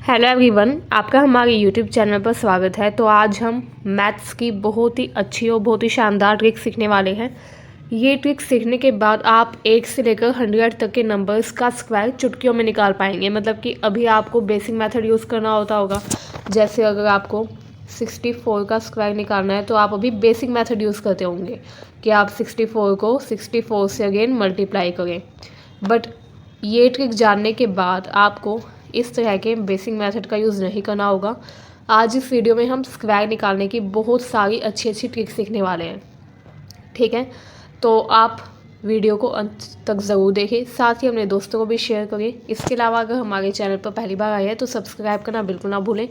Hello everyone, आपका हमारे YouTube channel पर स्वागत है। तो आज हम मैथ्स की बहुत ही अच्छी और बहुत ही शानदार ट्रिक सीखने वाले हैं। ये ट्रिक सीखने के बाद आप 1 से लेकर 100 तक के नंबर्स का स्क्वायर चुटकियों में निकाल पाएंगे। मतलब कि अभी आपको बेसिक मेथड यूज़ करना होगा। जैसे अगर आपको 64 का स्क्वायर निकालना है तो आप अभी बेसिक मेथड यूज़ करते होंगे कि आप 64 को 64 से अगेन मल्टीप्लाई करें। बट ये ट्रिक जानने के बाद आपको इस तरह के बेसिक मेथड का यूज़ नहीं करना होगा। आज इस वीडियो में हम स्क्वायर निकालने की बहुत सारी अच्छी अच्छी ट्रिक सीखने वाले हैं। ठीक है, तो आप वीडियो को अंत तक ज़रूर देखें, साथ ही अपने दोस्तों को भी शेयर करें। इसके अलावा अगर हमारे चैनल पर पहली बार आए हैं तो सब्सक्राइब करना बिल्कुल ना भूलें,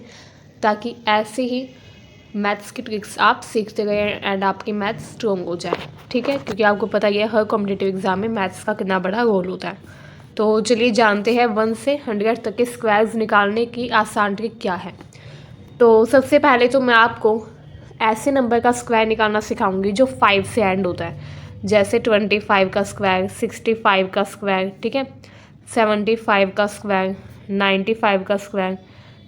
ताकि ऐसे ही मैथ्स की ट्रिक्स आप सीखते रहें एंड आपकी मैथ्स स्ट्रॉन्ग हो जाए। ठीक है, क्योंकि आपको पता ही है हर कॉम्पिटिटिव एग्जाम में मैथ्स का कितना बड़ा रोल होता है। तो चलिए जानते हैं 1 से 100 तक के स्क्वायर्स निकालने की आसान ट्रिक क्या है। तो सबसे पहले तो मैं आपको ऐसे नंबर का स्क्वायर निकालना सिखाऊंगी जो 5 से एंड होता है। जैसे 25 का स्क्वायर, 65 का स्क्वायर, ठीक है, 75 का स्क्वायर, 95 का स्क्वायर।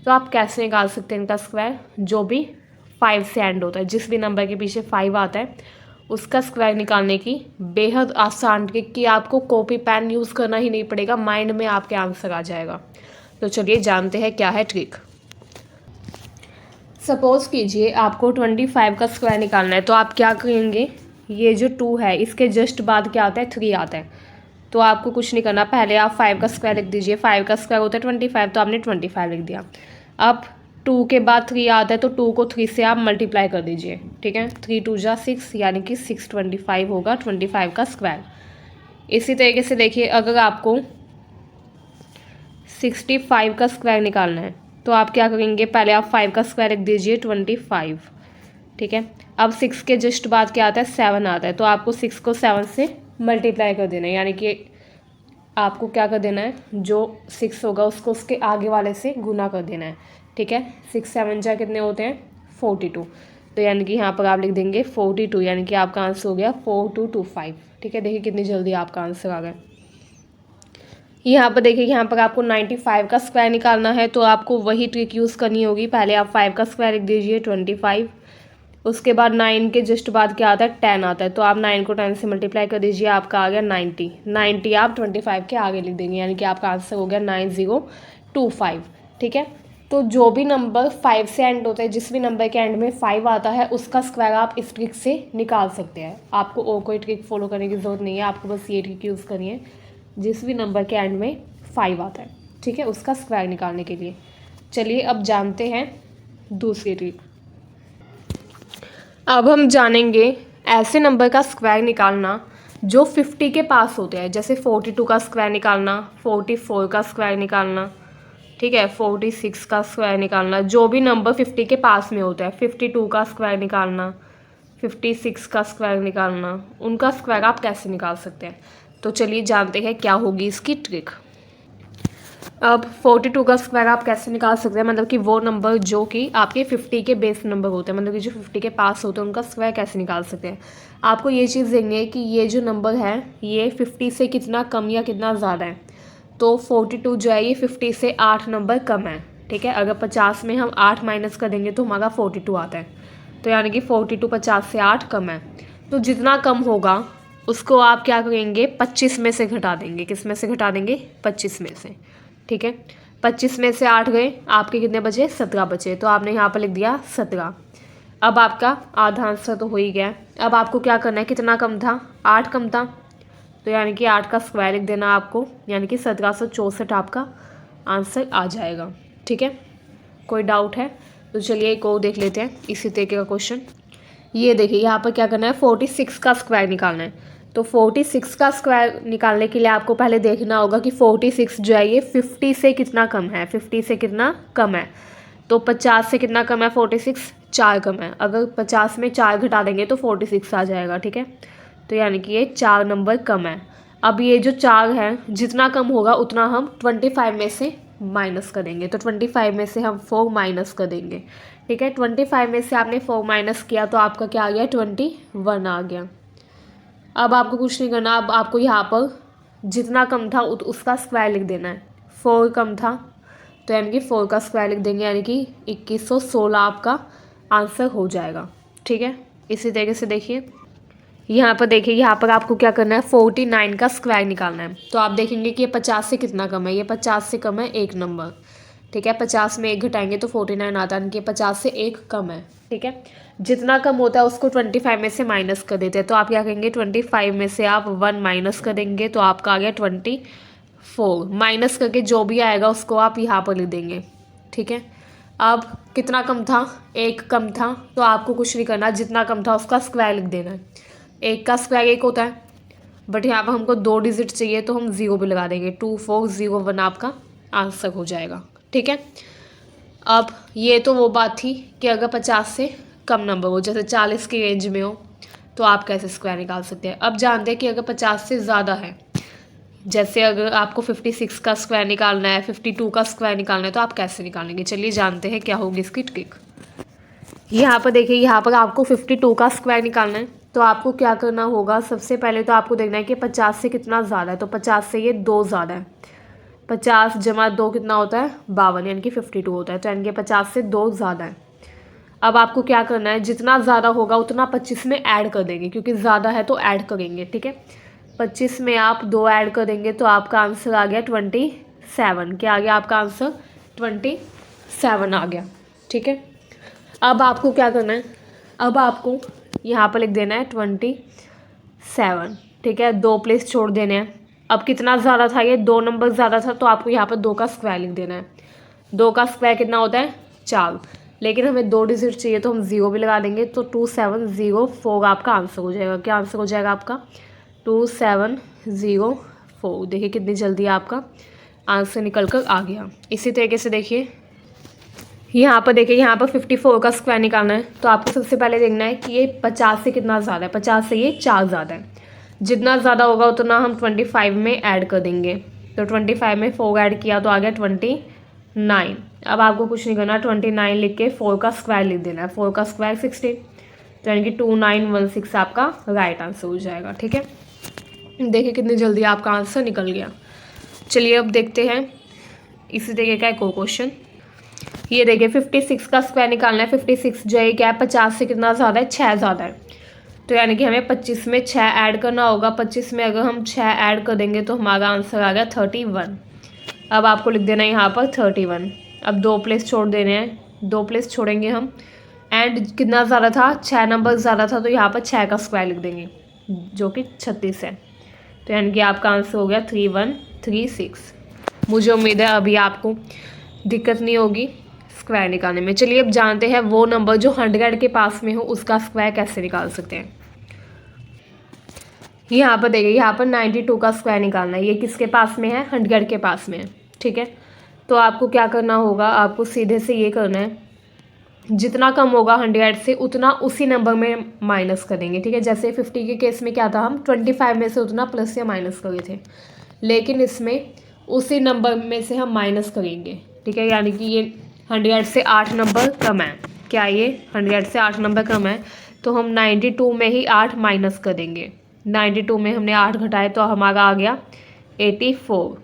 तो आप कैसे निकाल सकते हैं इनका स्क्वायर जो भी 5 से एंड होता है। जिस भी नंबर के पीछे 5 आता है उसका स्क्वायर निकालने की बेहद आसान ट्रिक कि आपको कॉपी पेन यूज़ करना ही नहीं पड़ेगा, माइंड में आपके आंसर आ जाएगा। तो चलिए जानते हैं क्या है ट्रिक। सपोज़ कीजिए आपको 25 का स्क्वायर निकालना है, तो आप क्या करेंगे, ये जो 2 है इसके जस्ट बाद क्या आता है, 3 आता है। तो आपको कुछ नहीं करना, पहले आप 5 का स्क्वायर लिख दीजिए। 5 का स्क्वायर होता है 25, तो आपने 25 लिख दिया। अब 2 के बाद 3 आता है तो 2 को 3 से आप मल्टीप्लाई कर दीजिए। ठीक है, 3 2 जा 6, यानी कि 625 होगा 25 का स्क्वायर। इसी तरीके से देखिए, अगर आपको 65 का स्क्वायर निकालना है तो आप क्या करेंगे, पहले आप 5 का स्क्वायर लिख दीजिए 25। ठीक है, अब 6 के जस्ट बाद क्या आता है, 7 आता है। तो आपको 6 को 7 से मल्टीप्लाई कर देना है, यानी कि आपको क्या कर देना है, जो 6 होगा उसको उसके आगे वाले से गुना कर देना है। ठीक है, 6 7 जा कितने होते हैं, 42। तो यानी कि यहाँ पर आप लिख देंगे 42, यानी कि आपका आंसर हो गया 4225। ठीक है, देखिए कितनी जल्दी आपका आंसर आ गया। यहाँ पर देखिए, यहाँ पर आपको 95 का स्क्वायर निकालना है तो आपको वही ट्रिक यूज़ करनी होगी। पहले आप 5 का स्क्वायर लिख दीजिए 25, उसके बाद 9 के जस्ट बाद क्या आता है, 10 आता है। तो आप 9 को 10 से मल्टीप्लाई कर दीजिए, आपका आ गया 90। 90 आप 25 के आगे लिख देंगे, यानी कि आपका आंसर हो गया 9025। ठीक है, तो जो भी नंबर 5 से एंड होता है, जिस भी नंबर के एंड में 5 आता है उसका स्क्वायर आप इस ट्रिक से निकाल सकते हैं। आपको और कोई ट्रिक फॉलो करने की ज़रूरत नहीं है, आपको बस ये ट्रिक यूज़ करनी है जिस भी नंबर के एंड में 5 आता है। ठीक है, उसका स्क्वायर निकालने के लिए। चलिए अब जानते हैं दूसरी ट्रिक। अब हम जानेंगे ऐसे नंबर का स्क्वायर निकालना जो 50 के पास होते हैं। जैसे 42 का स्क्वायर निकालना, 44 का स्क्वायर निकालना, ठीक है, 46 का स्क्वायर निकालना, जो भी नंबर 50 के पास में होता है। 52 का स्क्वायर निकालना, 56 का स्क्वायर निकालना, उनका स्क्वायर आप कैसे निकाल सकते हैं। तो चलिए जानते हैं क्या होगी इसकी ट्रिक। अब 42 का स्क्वायर आप कैसे निकाल सकते हैं, मतलब कि वो नंबर जो कि आपके 50 के बेस नंबर होते हैं, मतलब कि जो 50 के पास होते हैं उनका स्क्वायर कैसे निकाल सकते हैं। आपको ये चीज़ देंगे कि ये जो नंबर है ये 50 से कितना कम या कितना ज़्यादा है। तो 42 जो है ये 50 से 8 नंबर कम है। ठीक है, अगर 50 में हम 8 माइनस कर देंगे तो हमारा 42 आता है। तो यानी कि 42 50 से 8 कम है। तो जितना कम होगा उसको आप क्या करेंगे, 25 में से घटा देंगे। किस में से घटा देंगे, 25 में से। ठीक है, 25 में से 8 गए, आपके कितने बचे, 17 बचे। तो आपने यहाँ पर लिख दिया 17। अब आपका आधा आंसर तो हो ही गया। अब आपको क्या करना है, कितना कम था, 8 कम था। तो यानी कि 8 का स्क्वायर लिख देना आपको, यानी कि 1764 आपका आंसर आ जाएगा। ठीक है, कोई डाउट है तो चलिए एक और देख लेते हैं इसी तरीके का क्वेश्चन। ये देखिए, यहाँ पर क्या करना है, 46 का स्क्वायर निकालना है। तो 46 का स्क्वायर निकालने के लिए आपको पहले देखना होगा कि 46 जो है ये 50 से कितना कम है। 50 से कितना कम है, तो 50 से कितना कम है, 46 4 कम है। अगर 50 में 4 घटा देंगे तो 46 आ जाएगा। ठीक है, तो यानी कि ये 4 नंबर कम है। अब ये जो 4 है जितना कम होगा उतना हम 25 में से माइनस करेंगे। तो 25 में से हम 4 माइनस कर देंगे। ठीक है, 25 में से आपने 4 माइनस किया तो आपका क्या आ गया, 21 आ गया। अब आपको कुछ नहीं करना, अब आपको यहाँ पर जितना कम था उसका स्क्वायर लिख देना है। 4 कम था तो यानी कि 4 का स्क्वायर लिख देंगे, यानी कि 2116 आपका आंसर हो जाएगा। ठीक है, इसी तरीके से देखिए यहाँ पर देखिए, यहाँ पर आपको क्या करना है, 49 का स्क्वायर निकालना है। तो आप देखेंगे कि ये 50 से कितना कम है, ये 50 से कम है 1 नंबर। ठीक है, 50 में 1 घटाएंगे तो 49 आता है, यानी कि 50 से 1 कम है। ठीक है, जितना कम होता है उसको 25 में से माइनस कर देते हैं। तो आप क्या करेंगे, 25 में से आप 1 माइनस कर देंगे तो आपका आ गया 24। माइनस करके जो भी आएगा उसको आप यहाँ पर लिख देंगे। ठीक है, अब कितना कम था, 1 कम था, तो आपको कुछ नहीं करना, जितना कम था उसका स्क्वायर लिख देना है। 1 का स्क्वायर 1 होता है, बट यहाँ पर हमको 2 डिजिट चाहिए तो हम 0 भी लगा देंगे। 2401 आपका आंसर हो जाएगा। ठीक है, अब ये तो वो बात थी कि अगर 50 से कम नंबर हो, जैसे 40 की रेंज में हो, तो आप कैसे स्क्वायर निकाल सकते हैं। अब जानते हैं कि अगर 50 से ज़्यादा है, जैसे अगर आपको 56 का स्क्वायर निकालना है, 52 का स्क्वायर निकालना है, तो आप कैसे निकालेंगे। चलिए जानते हैं क्या होगी इसकी ट्रिक। यहाँ पर देखिए, यहाँ पर आपको 52 का स्क्वायर निकालना है। तो आपको क्या करना होगा, सबसे पहले तो आपको देखना है कि 50 से कितना ज़्यादा है। तो 50 से ये 2 ज़्यादा है, 50 जमा 2 कितना होता है, 52, यानी कि 52 होता है। तो यानी कि 50 से 2 ज़्यादा है। अब आपको क्या करना है, जितना ज़्यादा होगा उतना 25 में ऐड कर देंगे, क्योंकि ज़्यादा है तो ऐड करेंगे। ठीक है, 25 में आप 2 ऐड कर देंगे तो आपका आंसर आ गया 27। क्या आ गया आपका आंसर, 27 आ गया। ठीक है, अब आपको क्या करना है, अब आपको यहाँ पर लिख देना है 27। ठीक है, 2 प्लेस छोड़ देने हैं। अब कितना ज़्यादा था, ये 2 नंबर ज़्यादा था, तो आपको यहाँ पर 2 का स्क्वायर लिख देना है। 2 का स्क्वायर कितना होता है, 4, लेकिन हमें 2 डिजिट चाहिए तो हम 0 भी लगा देंगे। तो 2704 आपका आंसर हो जाएगा। क्या आंसर हो जाएगा आपका, 2704। देखिए कितनी जल्दी आपका आंसर निकल कर आ गया। इसी तरीके से देखिए यहाँ पर देखिए, यहाँ पर 54 का स्क्वायर निकालना है। तो आपको सबसे पहले देखना है कि ये 50 से कितना ज़्यादा है। 50 से ये 4 ज़्यादा है, जितना ज़्यादा होगा उतना हम 25 में ऐड कर देंगे। तो 25 में 4 ऐड किया तो आ गया 29। अब आपको कुछ नहीं करना, 29 लिख के 4 का स्क्वायर लिख देना है। 4 का स्क्वायर 16, तो यानी कि 2916 आपका राइट आंसर हो जाएगा। ठीक है, देखिए कितनी जल्दी आपका आंसर निकल गया। चलिए अब देखते हैं इसी तरीके का एक और क्वेश्चन। ये देखिए 56 का स्क्वायर निकालना है। 56 जो है क्या है, 50 से कितना ज़्यादा है, 6 ज़्यादा है। तो यानी कि हमें 25 में 6 ऐड करना होगा। 25 में अगर हम 6 ऐड कर देंगे तो हमारा आंसर आ गया 31। अब आपको लिख देना है यहाँ पर 31। अब 2 प्लेस छोड़ देने हैं, 2 प्लेस छोड़ेंगे हम। एंड कितना ज़्यादा था, 6 नंबर ज़्यादा था, तो यहाँ पर 6 का स्क्वायर लिख देंगे, जो कि 36 है। तो यानी कि आपका आंसर हो गया 3136। मुझे उम्मीद है अभी आपको दिक्कत नहीं होगी स्क्वायर निकालने में। चलिए अब जानते हैं वो नंबर जो 100 के पास में हो उसका स्क्वायर कैसे निकाल सकते हैं। यहाँ पर देखिए, यहाँ पर 92 का स्क्वायर निकालना है। ये किसके पास में है, 100 के पास में है। ठीक है, तो आपको क्या करना होगा, आपको सीधे से ये करना है, जितना कम होगा 100 से उतना उसी नंबर में माइनस करेंगे। ठीक है, जैसे 50 के केस में क्या था, हम 25 में से उतना प्लस या माइनस कर रहे थे, लेकिन इसमें उसी नंबर में से हम माइनस करेंगे। ठीक है, यानी कि ये 100 से 8 नंबर कम है। क्या ये 100 से 8 नंबर कम है, तो हम 92 में ही 8 माइनस कर देंगे। 92 में हमने 8 घटाए तो हमारा आ गया 84।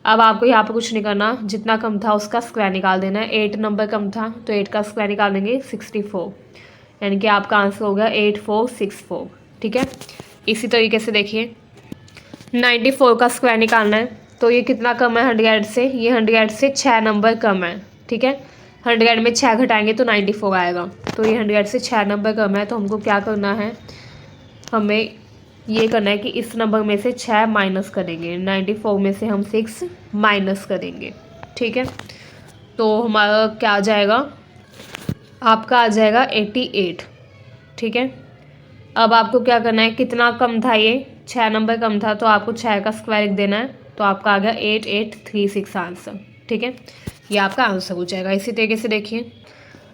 अब आपको यहाँ पर कुछ नहीं करना, जितना कम था उसका स्क्वायर निकाल देना है। 8 नंबर कम था तो 8 का स्क्वायर निकाल देंगे 64, यानी कि आपका आंसर हो गया 8464। ठीक है, इसी तरीके से देखिए 94 का स्क्वायर निकालना है। तो ये कितना कम है 100 से, ये 100 से 6 नंबर कम है। ठीक है, 100 में 6 घटाएंगे तो 94 आएगा। तो ये 100 से 6 नंबर कम है, तो हमको क्या करना है, हमें ये करना है कि इस नंबर में से 6 माइनस करेंगे। 94 में से हम 6 माइनस करेंगे। ठीक है, तो हमारा क्या आ जाएगा, आपका आ जाएगा 88। ठीक है, अब आपको क्या करना है, कितना कम था, ये 6 नंबर कम था, तो आपको 6 का स्क्वायर लिख देना है। तो आपका आ गया 8836 आंसर। ठीक है, ये आपका आंसर हो जाएगा। इसी तरीके से देखिए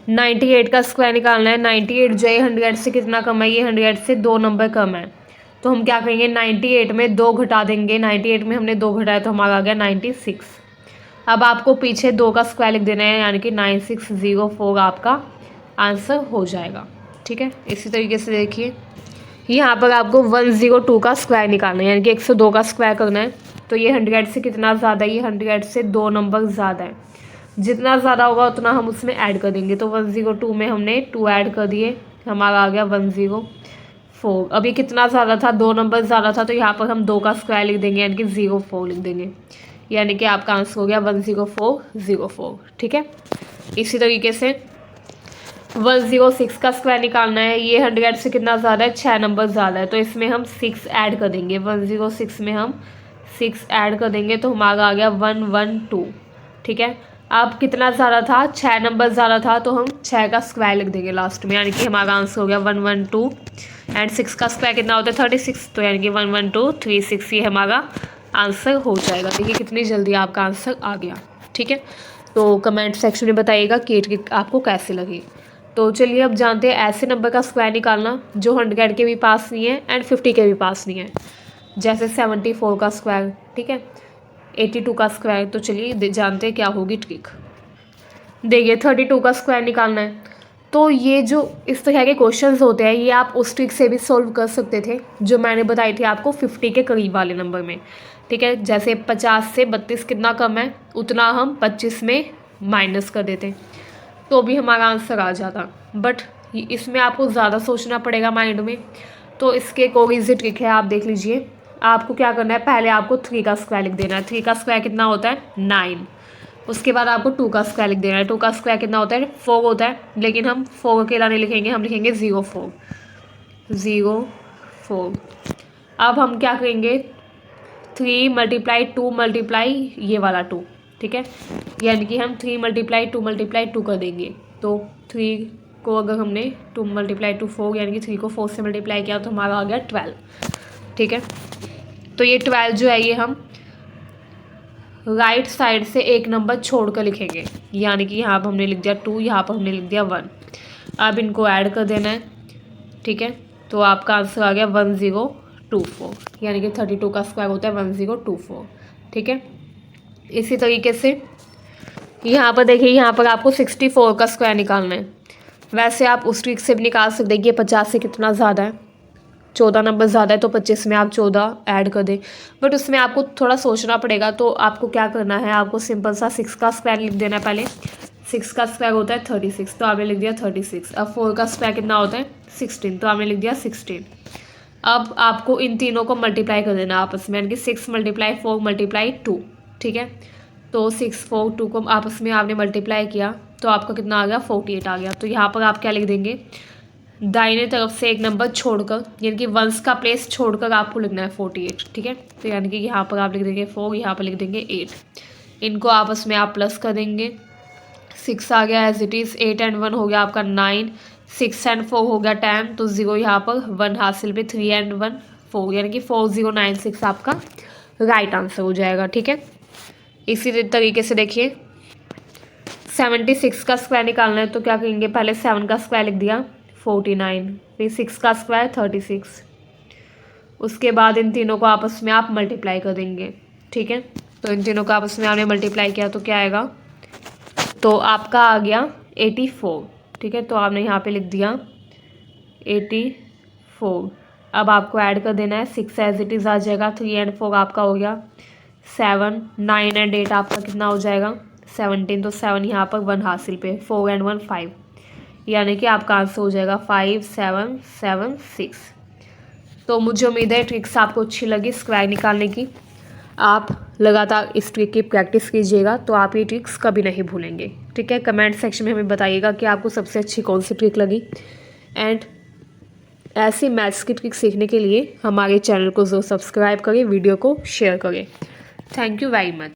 98 का स्क्वायर निकालना है। 98 जो है 100 से कितना कम है, ये 100 से 2 नंबर कम है। तो हम क्या करेंगे, 98 में 2 घटा देंगे। 98 में हमने 2 घटाया तो हमारा आ गया 96। अब आपको पीछे 2 का स्क्वायर लिख देना है, यानी कि 9604 आपका आंसर हो जाएगा। ठीक है, इसी तरीके से देखिए यहाँ पर आपको 102 का स्क्वायर निकालना है, यानी कि 102 का स्क्वायर करना है। तो ये 100 से कितना ज़्यादा है, ये 100 से 2 नंबर ज़्यादा है। जितना ज़्यादा होगा उतना हम उसमें ऐड कर देंगे। तो 102 में हमने 2 ऐड कर दिए, हमारा आ गया 104। अब ये कितना ज़्यादा था, 2 नंबर ज़्यादा था, तो यहाँ पर हम 2 का स्क्वायर लिख देंगे यानी कि 04 लिख देंगे, यानी कि आपका आंसर हो गया 10404। ठीक है। इसी तरीके से 106 का स्क्वायर निकालना है। ये 100 से कितना ज़्यादा है, 6 नंबर ज़्यादा है, तो इसमें हम 6 ऐड कर देंगे। 106 में हम 6 ऐड कर देंगे तो हमारा आ गया 112। ठीक है। अब कितना ज़्यादा था, 6 नंबर ज़्यादा था, तो हम 6 का स्क्वायर लिख देंगे लास्ट में, यानी कि हमारा आंसर हो गया 112। एंड 6 का स्क्वायर कितना होता है, 36, तो यानी कि 11236 ये हमारा आंसर हो जाएगा। देखिए कितनी जल्दी आपका आंसर आ गया। ठीक है। तो कमेंट सेक्शन में बताइएगा कि ये ट्रिक आपको कैसे लगी। तो चलिए अब जानते हैं ऐसे नंबर का स्क्वायर निकालना जो 100 के भी पास नहीं है एंड 50 के भी पास नहीं है। जैसे 74 का स्क्वायर, ठीक है, 82 का स्क्वायर। तो चलिए जानते हैं क्या होगी ट्रिक। देखिए 32 का स्क्वायर निकालना है, तो ये जो इस तरह के क्वेश्चंस होते हैं ये आप उस ट्रिक से भी सॉल्व कर सकते थे जो मैंने बताई थी आपको 50 के करीब वाले नंबर में। ठीक है। जैसे 50 से 32 कितना कम है, उतना हम 25 में माइनस कर देते तो भी हमारा आंसर आ जाता। बट इसमें आपको ज़्यादा सोचना पड़ेगा माइंड में। तो इसके एक और ईजी ट्रिक है, आप देख लीजिए। आपको क्या करना है, पहले आपको 3 का स्क्वायर लिख देना है। 3 का स्क्वायर कितना होता है, 9। उसके बाद आपको 2 का स्क्वायर लिख देना है। 2 का स्क्वायर कितना होता है, 4 होता है, लेकिन हम 4 अकेला नहीं लिखेंगे, हम लिखेंगे 04। अब हम क्या करेंगे, 3 × 2 × ये वाला 2। ठीक है। यानी कि हम 3 × 2 कर देंगे। तो 3 को अगर हमने 2 × 2 4, यानी कि 3 को 4 से मल्टीप्लाई किया तो हमारा आ गया 12। ठीक है। तो ये 12 जो है ये हम राइट साइड से एक नंबर छोड़ कर लिखेंगे, यानी कि यहाँ पर हमने लिख दिया 2, यहाँ पर हमने लिख दिया 1। अब इनको ऐड कर देना है। ठीक है। तो आपका आंसर आ गया 1024, यानी कि 32 का स्क्वायर होता है 1024। ठीक है। इसी तरीके से यहाँ पर देखिए, यहाँ पर आपको 64 का स्क्वायर निकालना है। वैसे आप उस ट्रिक से भी निकाल सकते हैं कि 50 से कितना ज़्यादा है, 14 नंबर ज़्यादा है, तो 25 में आप 14 ऐड कर दें। बट उसमें आपको थोड़ा सोचना पड़ेगा। तो आपको क्या करना है, आपको सिंपल सा 6 का स्क्वायर लिख देना है पहले। 6 का स्क्वायर होता है 36, तो आपने लिख दिया 36। अब 4 का स्क्वायर कितना होता है, 16, तो आपने लिख दिया 16। अब आपको इन तीनों को मल्टीप्लाई कर देना आपस में, यानी कि 6 × 4 × 2। ठीक है। तो 6 4 2 को आपस में आपने मल्टीप्लाई किया तो आपका कितना आ गया, 48 आ गया। तो यहाँ पर आप क्या लिख देंगे, दाहिने तरफ से एक नंबर छोड़कर, यानी कि 1s का प्लेस छोड़कर आपको लिखना है 48। ठीक है। तो यानी कि यहाँ पर आप लिख देंगे 4, यहाँ पर लिख देंगे 8। इनको आपस में आप प्लस कर देंगे। 6 आ गया एज इट इज़, 8 and 1 हो गया आपका 9, 6 and 4 हो गया 10, तो 0 यहाँ पर 1 हासिल पे, 3 and 1 4, यानी कि 4096 आपका राइट आंसर हो जाएगा। ठीक है। इसी तरीके से देखिए 76 का स्क्वायर निकालना है, तो क्या करेंगे, पहले 7 का स्क्वायर लिख दिया 49, फिर 6 का स्क्वायर 36। उसके बाद इन तीनों को आपस में आप मल्टीप्लाई कर देंगे। ठीक है। तो इन तीनों को आपस में आपने मल्टीप्लाई किया तो क्या आएगा, तो आपका आ गया 84। ठीक है। तो आपने यहाँ पे लिख दिया 84। अब आपको ऐड कर देना है, 6 एज इट इज़ आ जाएगा, 3 and 4 आपका हो गया 7, 9 and 8 आपका कितना हो जाएगा 17, तो 7 यहाँ पर 1 हासिल पे, 4 and 1 5, यानी कि आपका आंसर हो जाएगा 5776। तो मुझे उम्मीद है ट्रिक्स आपको अच्छी लगी स्क्वायर निकालने की। आप लगातार इस ट्रिक की प्रैक्टिस कीजिएगा तो आप ये ट्रिक्स कभी नहीं भूलेंगे। ठीक है। कमेंट सेक्शन में हमें बताइएगा कि आपको सबसे अच्छी कौन सी ट्रिक लगी। एंड ऐसी मैथ्स की ट्रिक सीखने के लिए हमारे चैनल को ज़रूर सब्सक्राइब करें, वीडियो को शेयर करें। Thank you very much.